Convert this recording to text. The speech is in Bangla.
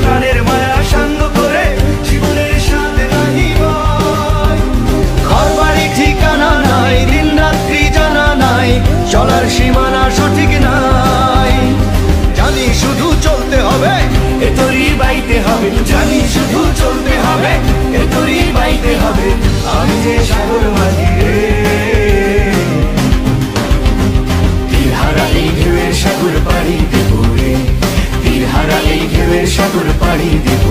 প্রাণের মায়া সাঙ্গ করে জীবনের সাথে নাহি ভয়। ঘর বাড়ি ঠিকানা নাই, দিন রাত্রি জানা নাই, চলার সীমানা সঠিক নাই। জানি শুধু চলতে হবে, এ তোরই বাইতে হবে, জানি শুধু চলতে হবে, এ তোরই বাইতে হবে। আমি যে সাগর মাঝি রে, তীরহারা এই ঢেউয়ের সাগর পাড়ি দেব রে, তীরহারা এই ঢেউয়ের সাগর পাড়ি দেব।